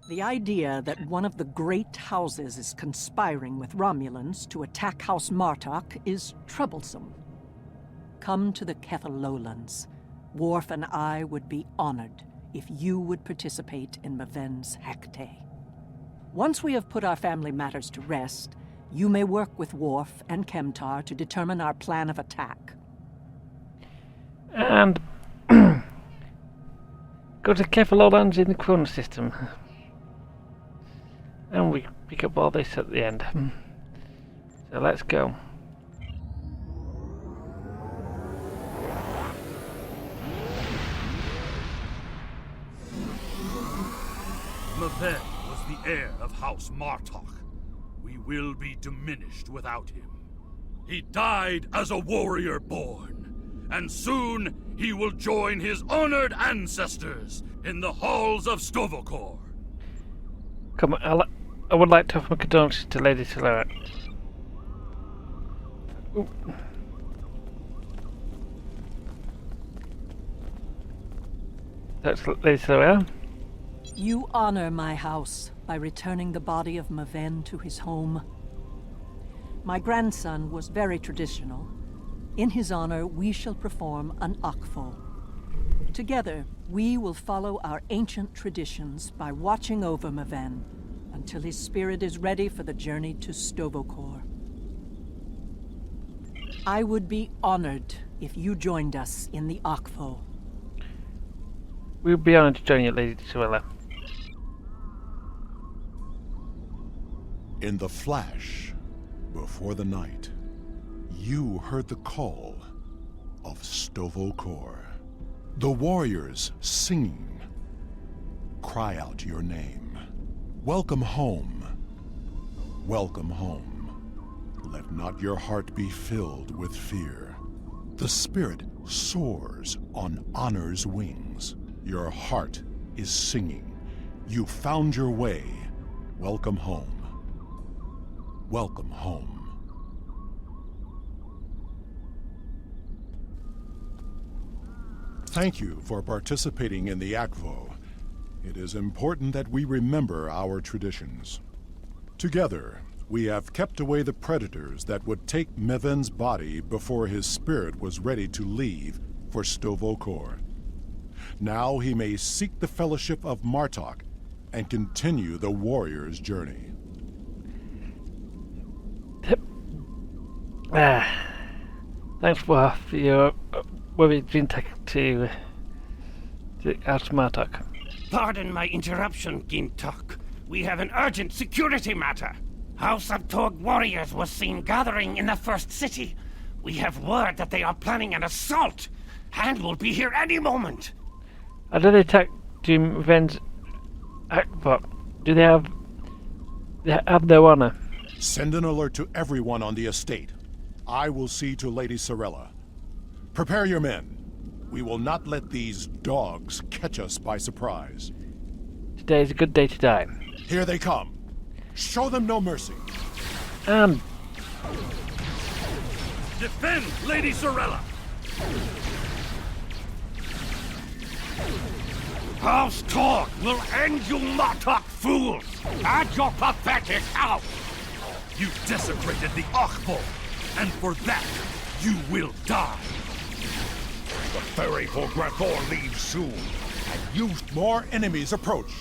The idea that one of the great houses is conspiring with Romulans to attack House Martok is troublesome. Come to the Kethel Lowlands. Worf and I would be honored if you would participate in Maven's Hecate. Once we have put our family matters to rest, you may work with Worf and Kemtar to determine our plan of attack. And go to Kethel Lowlands in the Chrono system. And we pick up all this at the end. So let's go. Maven was the heir of House Martok. We will be diminished without him. He died as a warrior born, and soon he will join his honored ancestors in the halls of Stovokor. Come on, I would like to offer my condolences to Lady Solera. That's Lady Solera. You honor my house by returning the body of Maven to his home. My grandson was very traditional. In his honor, we shall perform an Akvo. Together, we will follow our ancient traditions by watching over Maven until his spirit is ready for the journey to Stovokor. I would be honored if you joined us in the Akvo. We would be honored to join you, Lady Sorella. In the flash, before the night, you heard the call of Stovokor. The warriors singing. Cry out your name. Welcome home. Welcome home. Let not your heart be filled with fear. The spirit soars on honor's wings. Your heart is singing. You found your way. Welcome home. Welcome home. Thank you for participating in the Akvo. It is important that we remember our traditions. Together, we have kept away the predators that would take Maven's body before his spirit was ready to leave for Stovokor. Now he may seek the fellowship of Martok and continue the warrior's journey. Thanks for your where we've been taken to House Martok. Pardon my interruption, Gintok. We have an urgent security matter. House of Torg warriors was seen gathering in the first city. We have word that they are planning an assault, and will be here any moment. How do they attack Doom Maven's Akbot? Do they have no honor? Send an alert to everyone on the estate. I will see to Lady Sorella. Prepare your men. We will not let these dogs catch us by surprise. Today is a good day to die. Here they come. Show them no mercy. Defend Lady Sorella! House Torg will end you Martok fools, and your pathetic house! You desecrated the Akvo, and for that, you will die. The ferry for Grathor leaves soon, and you more enemies approach.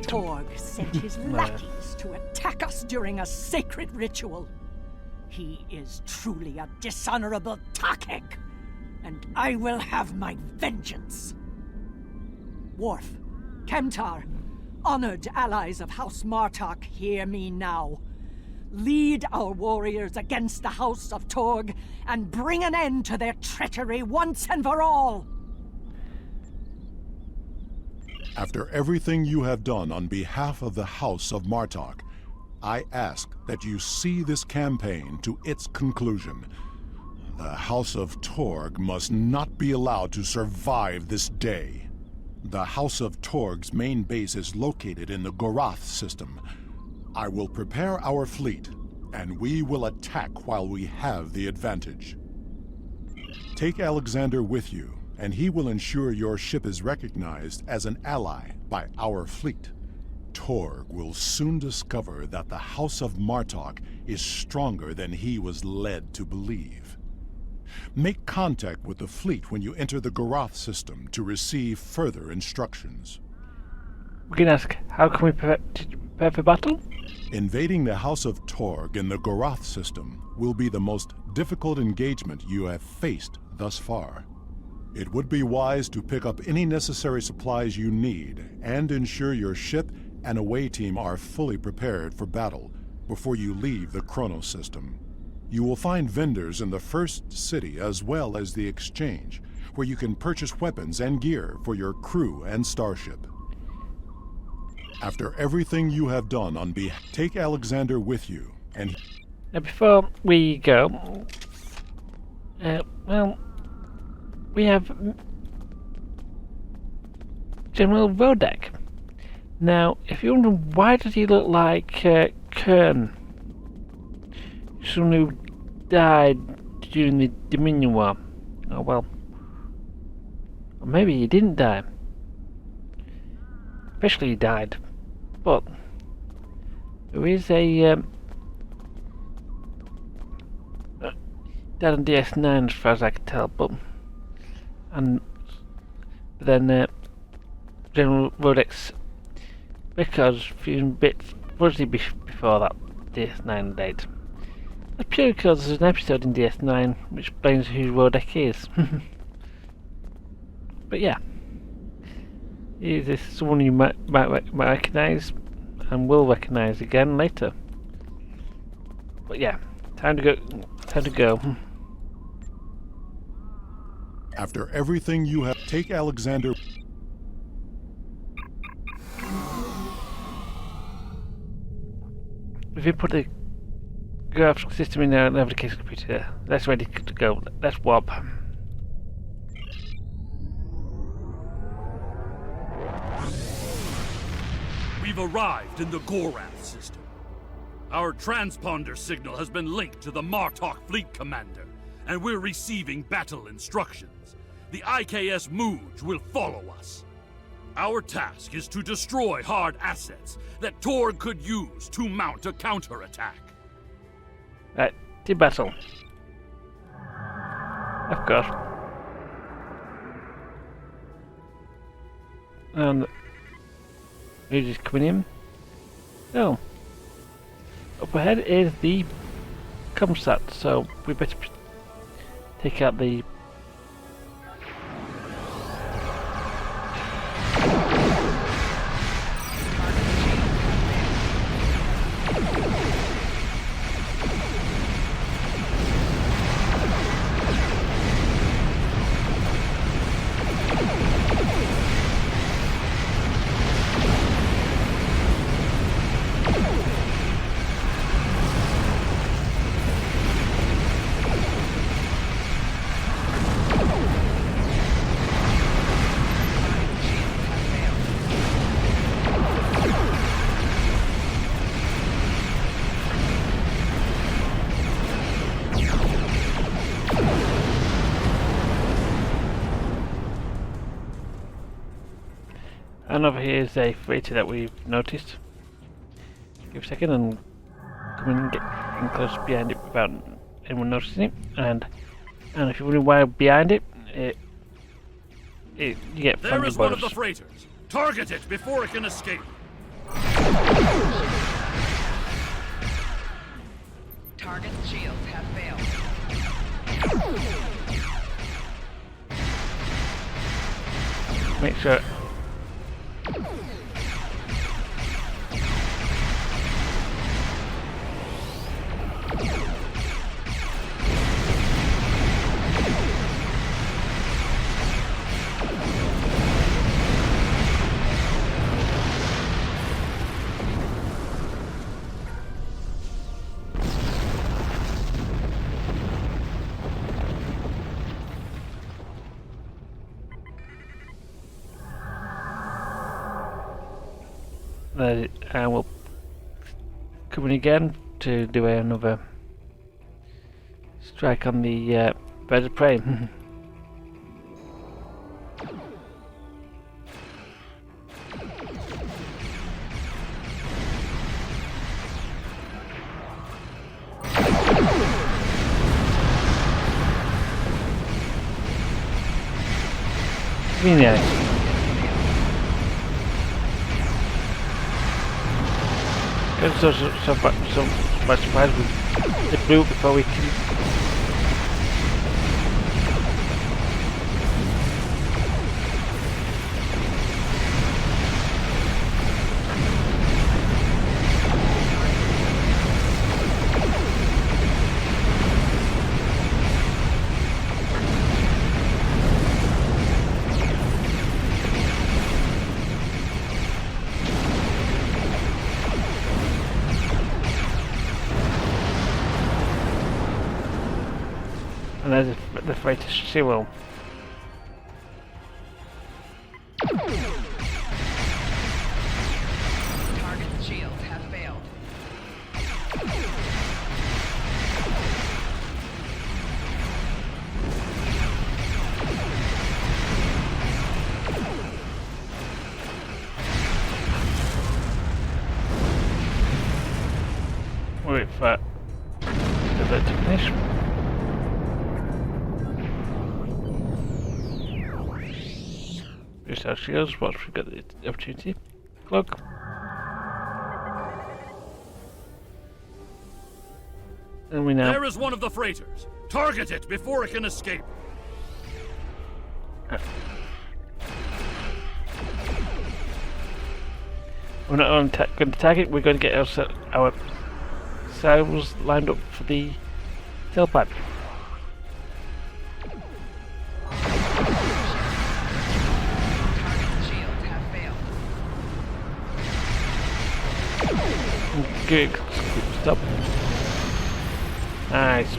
Torg sent his lackeys to attack us during a sacred ritual. He is truly a dishonorable Takek, and I will have my vengeance. Worf, Kemtar, honored allies of House Martok, hear me now. Lead our warriors against the House of Torg and bring an end to their treachery once and for all. After everything you have done on behalf of the House of Martok, I ask that you see this campaign to its conclusion. The House of Torg must not be allowed to survive this day. The House of Torg's main base is located in the Gorath system. I will prepare our fleet, and we will attack while we have the advantage. Take Alexander with you, and he will ensure your ship is recognized as an ally by our fleet. Torg will soon discover that the House of Martok is stronger than he was led to believe. Make contact with the fleet when you enter the Gorath system to receive further instructions. We can ask, how can we prepare for battle? Invading the House of Torg in the Gorath system will be the most difficult engagement you have faced thus far. It would be wise to pick up any necessary supplies you need and ensure your ship and away team are fully prepared for battle before you leave the Chronos system. You will find vendors in the first city as well as the exchange, where you can purchase weapons and gear for your crew and starship. After everything you have done on behalf, take Alexander with you, and Now, before we go, well, we have General Vodek. Now, if you're wondering why does he look like Kern, someone who died during the Dominion War? Oh well, or maybe he didn't die. Officially he died, but there is a died on DS9 as far as I can tell, but then General Rodek's records fusion bits mostly before that DS9 date. That's purely because there's an episode in DS9 which explains who Rodek is. But yeah, is this someone you might recognise and will recognise again later? But yeah, time to go. Time to go. after everything you have, take Alexander. If you put the graphics system in our navigation computer, that's ready to go. Let's warp. We've arrived in the Gorath system. Our transponder signal has been linked to the Martok fleet commander, and we're receiving battle instructions. The IKS Mooj will follow us. Our task is to destroy hard assets that Torg could use to mount a counterattack. Right, to battle. Of course. And who's just coming in? Oh. Up ahead is the comsat, so we better take out the and over here is a freighter that we've noticed. Give a second and come in and get in close behind it without anyone noticing it. And if you're wondering why behind it, you get There is one of bonus. the freighters. Target it before it can escape. Target's shields have failed. Make sure. and we'll come in again to do another strike on the birds of prey. Yeah. I'm so much surprised with it blew before we can. And there's the freighter Cyril. Target's shields have failed. Wait for the to finish. Use our shields once we've got the opportunity. Cloak. And we now. There is one of the freighters. Target it before it can escape. We're not going to target. We're going to get our sails lined up for the tailpipe. Good. Stop. Nice.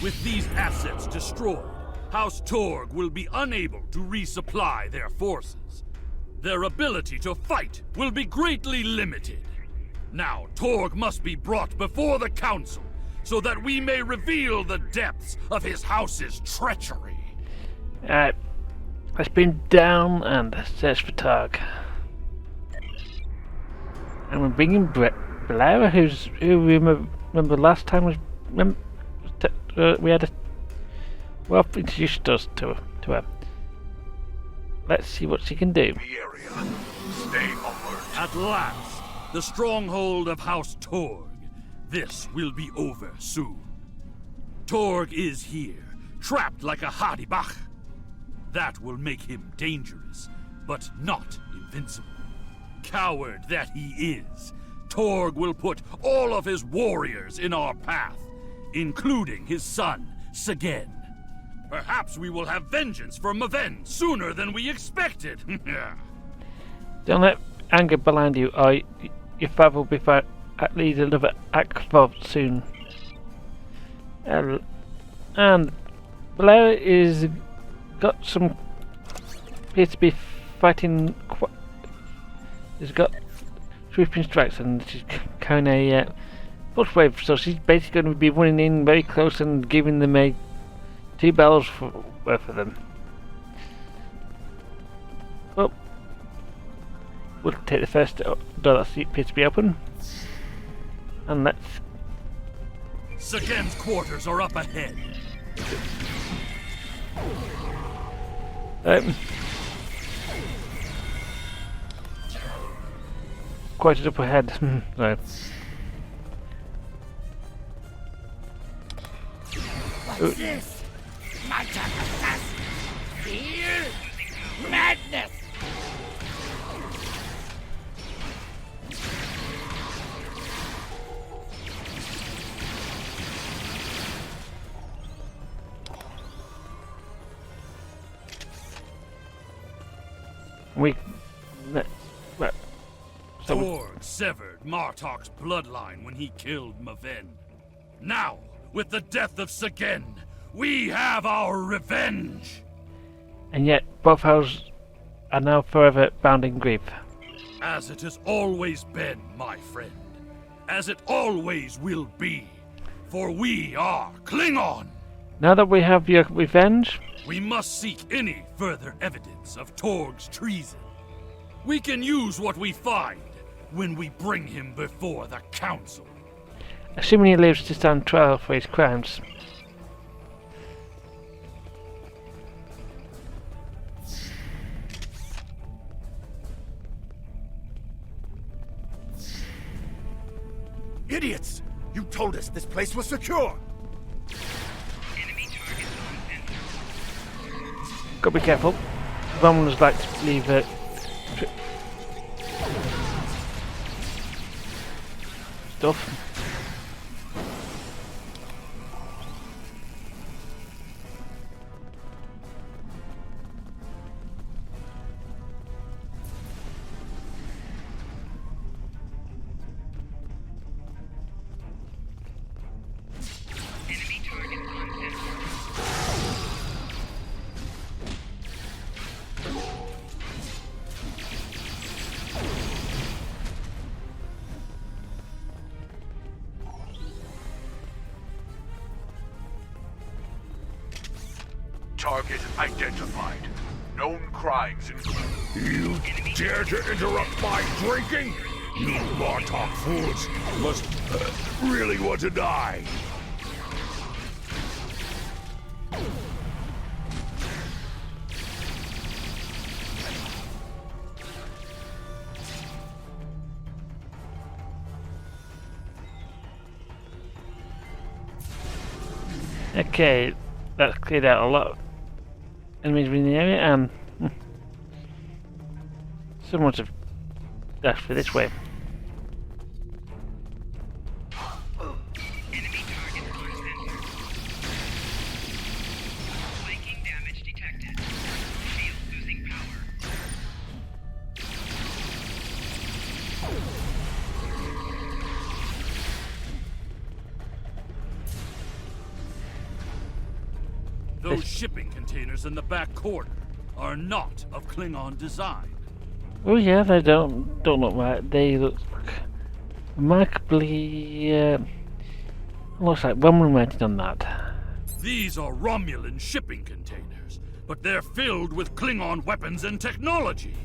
With these assets destroyed, House Torg will be unable to resupply their forces. Their ability to fight will be greatly limited. Now, Torg must be brought before the Council so that we may reveal the depths of his house's treachery. Let's bring down and search for Torg. And we're bringing Blair, who we remember last time was we had introduced us to her. Let's see what she can do. The area. Stay alert. At last, the stronghold of House Torg. This will be over soon. Torg is here, trapped like a Hadibach. That will make him dangerous, but not invincible. Coward that he is, Torg will put all of his warriors in our path, including his son, Segen. Perhaps we will have vengeance for Maven sooner than we expected. Don't let anger blind you, or your father will be at least another Akvov soon. And Blair is got some. Appears to be fighting. He's got sweeping strikes, and she's carrying a pulse wave. So she's basically going to be running in very close and giving them 2 bells worth of them. Well, we'll take the first door that appears to be open, and let's. Segen's quarters are up ahead. Quite up ahead. Right. What's this? Martok assassin! Fear? Madness! Torg severed Martok's bloodline when he killed Maven. Now, with the death of Sagen, we have our revenge! And yet, both houses are now forever bound in grief. As it has always been, my friend. As it always will be. For we are Klingon! Now that we have your revenge, we must seek any further evidence of Torg's treason. We can use what we find when we bring him before the Council. assuming he lives to stand trial for his crimes. Idiots! You told us this place was secure! Enemy target on center. Gotta be careful. Romulans like to leave stuff. Enemy target on center. Target identified. Known crimes include... You dare to interrupt my drinking? You Martok fools must really want to die. Okay, that's cleared out a lot of enemies in the area, and someone have dashed for this way. Enemy target on center. Flanking damage detected. Shield losing power. Those shipping containers in the back corner are not of Klingon design. Oh yeah, they don't look right. They look remarkably looks like Romulan writing on that. These are Romulan shipping containers, but they're filled with Klingon weapons and technology.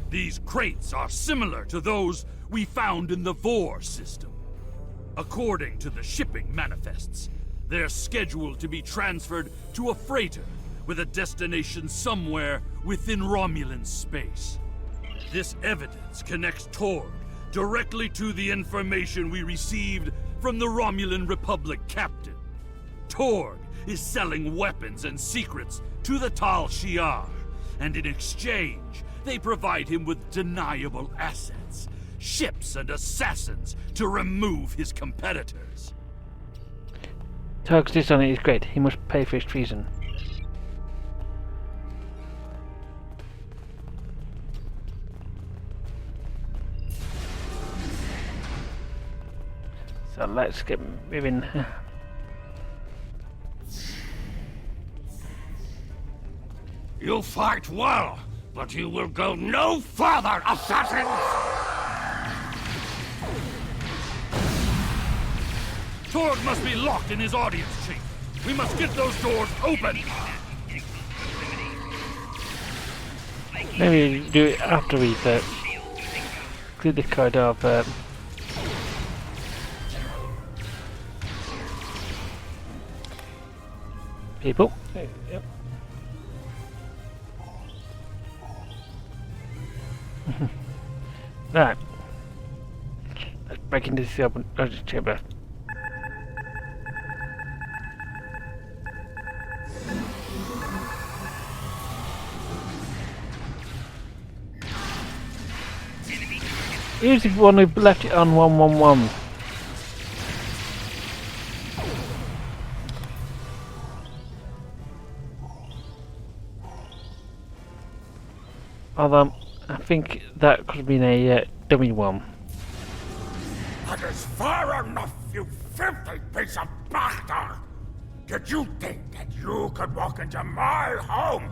These crates are similar to those we found in the Vor system. According to the shipping manifests, they're scheduled to be transferred to a freighter with a destination somewhere within Romulan space. This evidence connects Torg directly to the information we received from the Romulan Republic captain. Torg is selling weapons and secrets to the Tal Shiar, and in exchange, they provide him with deniable assets, ships and assassins to remove his competitors. Torg's dishonour is great. He must pay for his treason. So let's get moving. You fight well, but you will go no further, assassins! Torg must be locked in his audience chamber. We must get those doors open. Maybe do it after we've cleared the corridor of people. Yep. Right. Let's break into the open chamber. Here's the one who left it on 111. Although, I think that could have been a dummy one. That is far enough, you filthy piece of bastard! Did you think that you could walk into my home,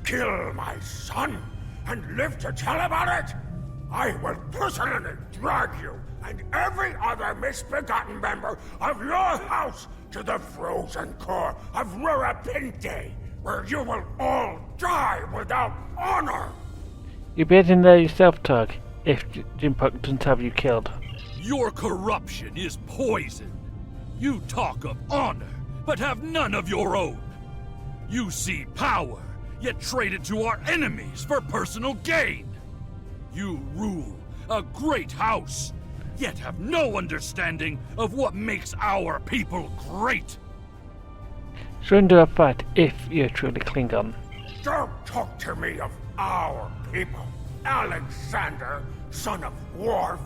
kill my son, and live to tell about it? I will personally drag you and every other misbegotten member of your house to the frozen core of Rurapinte, where you will all die without honor! You'll be in there yourself, Tug, if Jimpuck doesn't have you killed. Your corruption is poison. You talk of honor, but have none of your own. You see power, yet trade it to our enemies for personal gain. You rule a great house, yet have no understanding of what makes our people great. Surrender a fight if you're truly Klingon. Don't talk to me of our people, Alexander, son of Worf.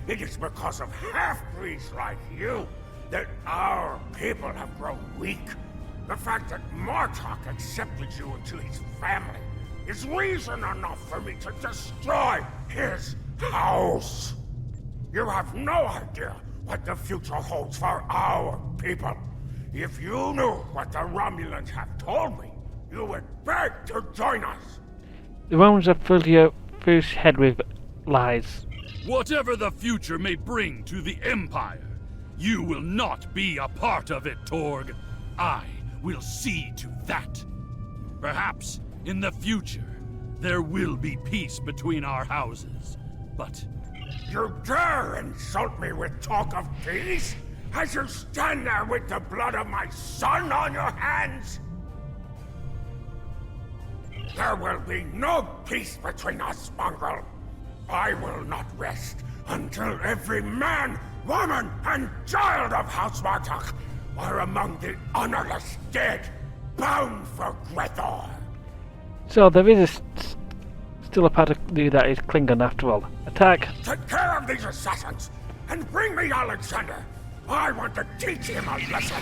It is because of half-breeds like you that our people have grown weak. The fact that Martok accepted you into his family is reason enough for me to destroy his house. You have no idea what the future holds for our people. If you knew what the Romulans have told me, you would beg to join us. The Romans have filled your foolish head with lies. Whatever the future may bring to the Empire, you will not be a part of it, Torg. I will see to that. Perhaps, in the future, there will be peace between our houses, but... You dare insult me with talk of peace? As you stand there with the blood of my son on your hands? There will be no peace between us, mongrel. I will not rest until every man, woman, and child of House Martok are among the honorless dead, bound for Grethor. So there is still a part of you that is Klingon after all. Attack! Take care of these assassins, and bring me Alexander. I want to teach him a lesson.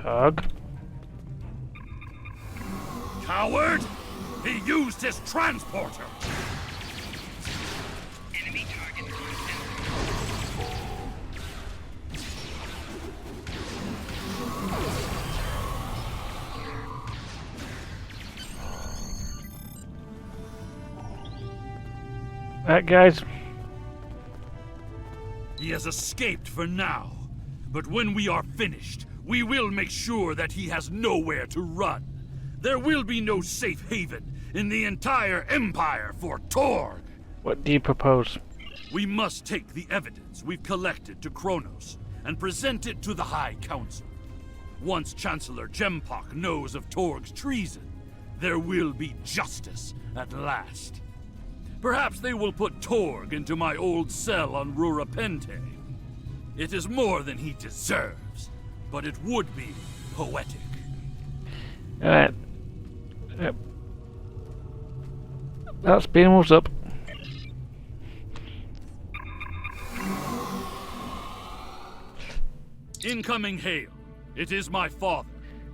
Tug. Coward! He used his transporter! Enemy target on sensor. Right, guys. He has escaped for now, but when we are finished, we will make sure that he has nowhere to run. There will be no safe haven in the entire Empire for Torg. What do you propose? We must take the evidence we've collected to Kronos and present it to the High Council. Once Chancellor Jempock knows of Torg's treason, there will be justice at last. Perhaps they will put Torg into my old cell on Rurapente. It is more than he deserves, but it would be poetic. Alright. That spin was up. Incoming hail. It is my father.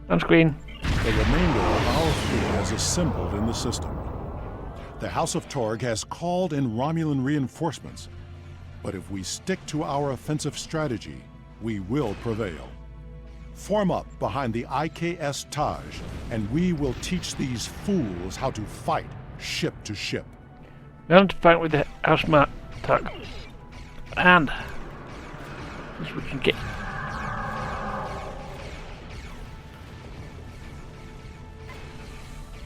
On screen. The remainder of our fleet has assembled in the system. The House of Torg has called in Romulan reinforcements, but if we stick to our offensive strategy, we will prevail. Form up behind the IKS Taj, and we will teach these fools how to fight ship to ship. We're going to fight with the House Martok. And if we can get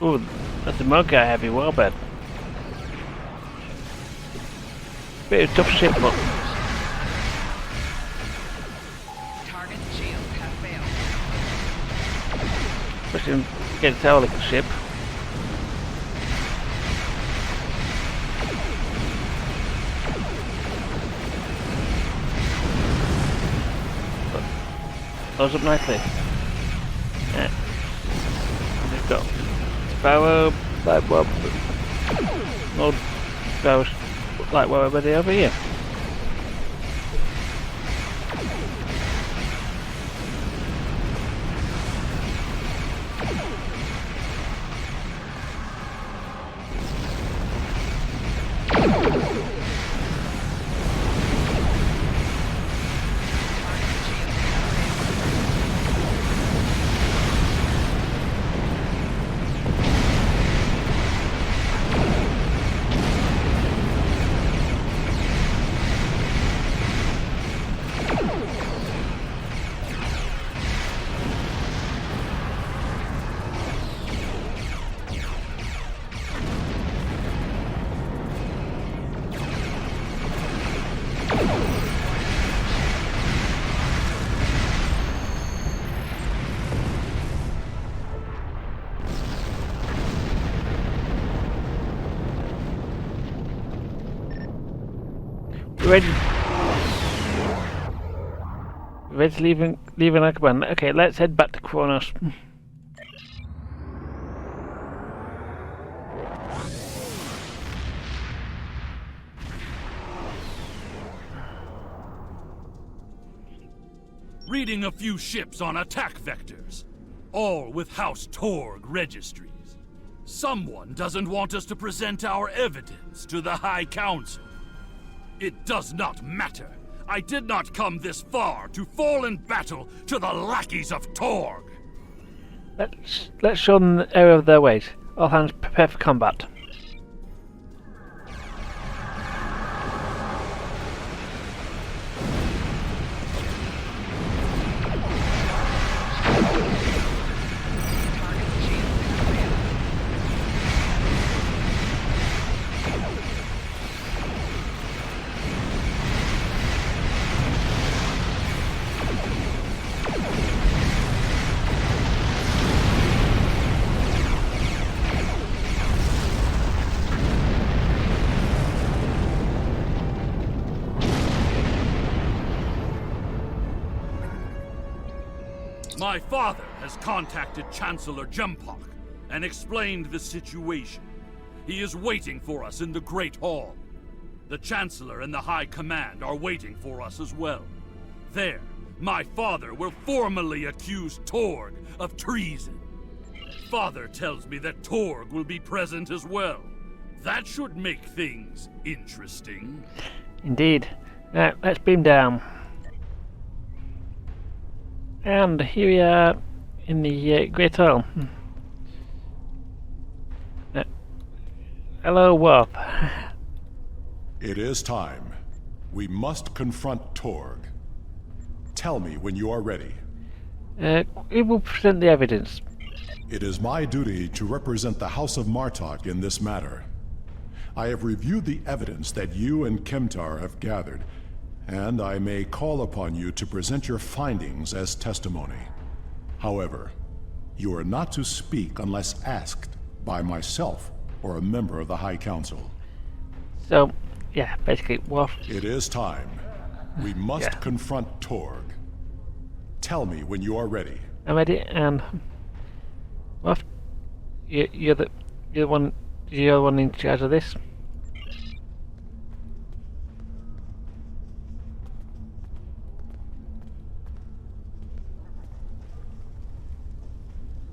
Ooh, that's a Mogai heavy warbird. Bit of tough ship, but Target shields have failed. especially against our little ship. But those up nicely. Yeah. We've got Sparrow, Light Bob, Lord Sparrow, Light Bob over here. Ready to leaving Akaban. Okay, let's head back to Kronos. Reading a few ships on attack vectors, all with House Torg registries. Someone doesn't want us to present our evidence to the High Council. It does not matter. I did not come this far to fall in battle to the lackeys of Torg. Let's show them the area of their ways. All hands prepare for combat. My father has contacted Chancellor Jempok and explained the situation. He is waiting for us in the Great Hall. The Chancellor and the High Command are waiting for us as well. There, my father will formally accuse Torg of treason. Father tells me that Torg will be present as well. That should make things interesting. Indeed. Now, let's beam down. And here we are in the Great Hall. Hello, Warp. It is time. We must confront Torg. Tell me when you are ready. We will present the evidence. It is my duty to represent the House of Martok in this matter. I have reviewed the evidence that you and Kemtar have gathered, and I may call upon you to present your findings as testimony. However, you are not to speak unless asked by myself or a member of the High Council. So, yeah, basically, Warp. It is time. We must confront Torg. Tell me when you are ready. I'm ready, and Warp, you're the one in charge of this.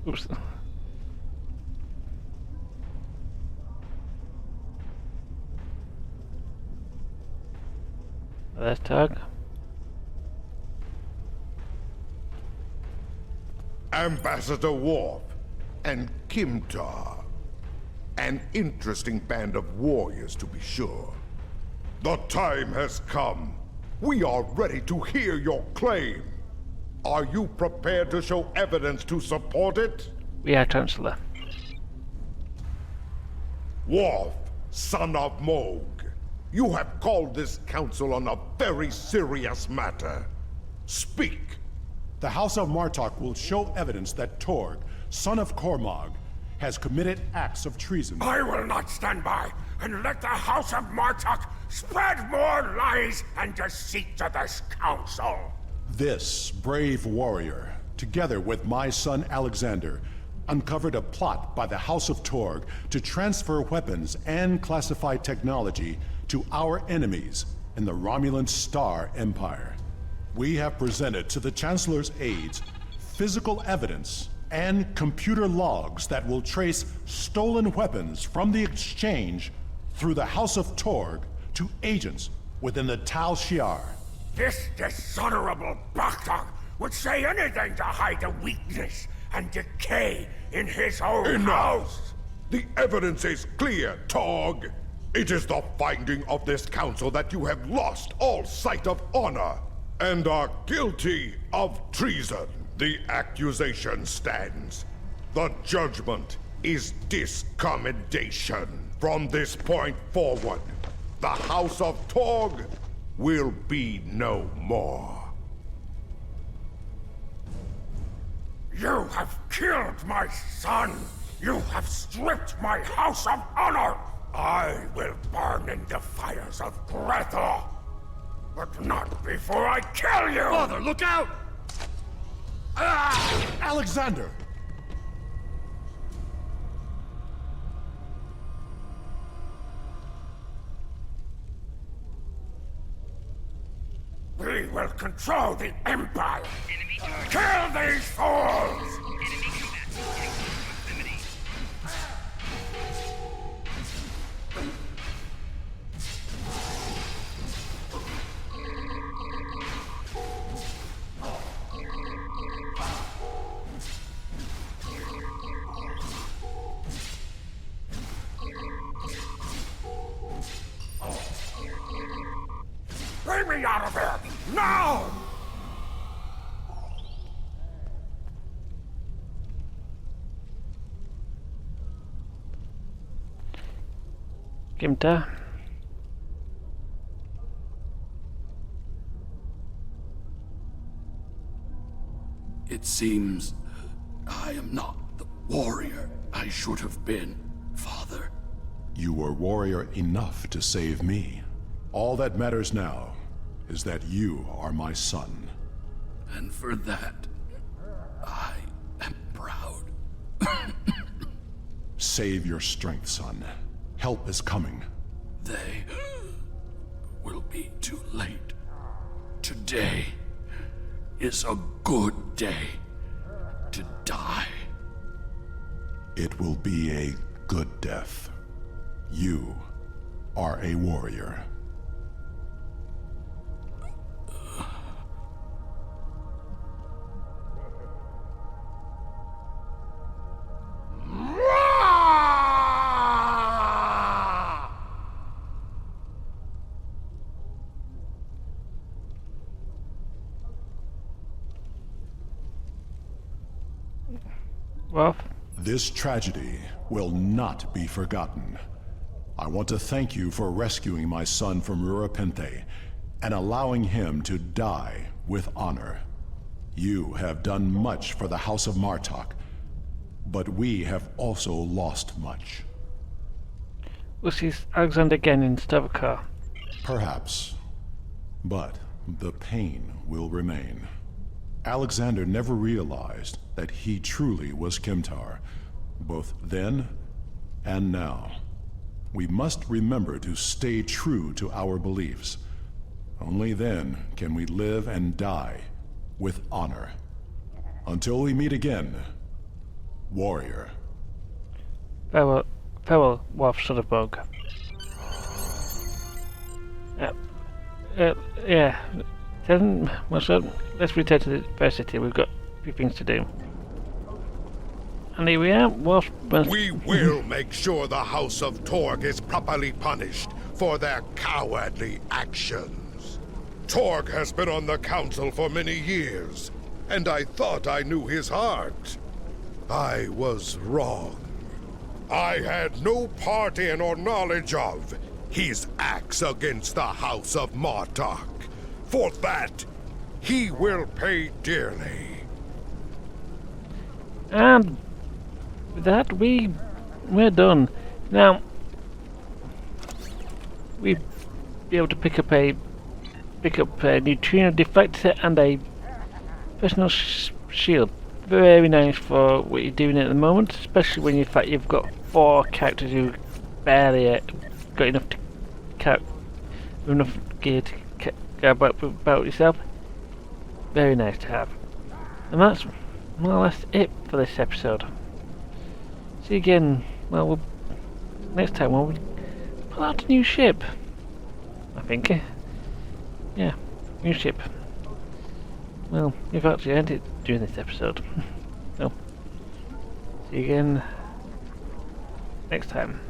Oops. There's Tug. Ambassador Worf and Kimtar. An interesting band of warriors, to be sure. The time has come. We are ready to hear your claim. Are you prepared to show evidence to support it? We are, Chancellor. Worf, son of Moog, you have called this council on a very serious matter. Speak. The House of Martok will show evidence that Torg, son of Cormog, has committed acts of treason. I will not stand by and let the House of Martok spread more lies and deceit to this council. This brave warrior, together with my son Alexander, uncovered a plot by the House of Torg to transfer weapons and classified technology to our enemies in the Romulan Star Empire. We have presented to the Chancellor's aides physical evidence and computer logs that will trace stolen weapons from the exchange through the House of Torg to agents within the Tal Shiar. This dishonorable bastard would say anything to hide the weakness and decay in his own house. The evidence is clear, Torg. It is the finding of this council that you have lost all sight of honor and are guilty of treason. The accusation stands. The judgment is discommendation. From this point forward, the House of Torg will be no more. You have killed my son! You have stripped my house of honor! I will burn in the fires of Grethor! But not before I kill you! Father, look out! Alexander! We will control the Empire! Enemy target. Kill these fools! Enemy combatants in proximity. Bring me out of here! Now! Gimta. It seems I am not the warrior I should have been, Father. You were warrior enough to save me. All that matters now is that you are my son. And for that, I am proud. Save your strength, son. Help is coming. They will be too late. Today is a good day to die. It will be a good death. You are a warrior. Well, This tragedy will not be forgotten. I want to thank you for rescuing my son from Rurapente and allowing him to die with honor. You have done much for the House of Martok, but we have also lost much. we'll see Alexander again in Stavkar. Perhaps, but the pain will remain. Alexander never realized that he truly was Kimtar, both then and now. We must remember to stay true to our beliefs. Only then can we live and die with honor. Until we meet again, warrior. Farewell, Worf, son of Bog. Yeah. Well, so let's return to the first city. We've got a few things to do. And here we are. Worf. We will make sure the House of Torg is properly punished for their cowardly actions. Torg has been on the council for many years, and I thought I knew his heart. I was wrong. I had no part in or knowledge of his acts against the House of Martok. For that, he will pay dearly. And with that, we're done. Now, we'll be able to pick up a neutrino deflector and a personal shield. Very nice for what you're doing at the moment, especially when you've got 4 characters who barely got enough gear to go about yourself. Very nice to have. And that's more or less it for this episode. See you again. Well, next time we'll pull out a new ship. I think. Yeah, new ship. Well, you've actually earned it during this episode. So, see you again next time.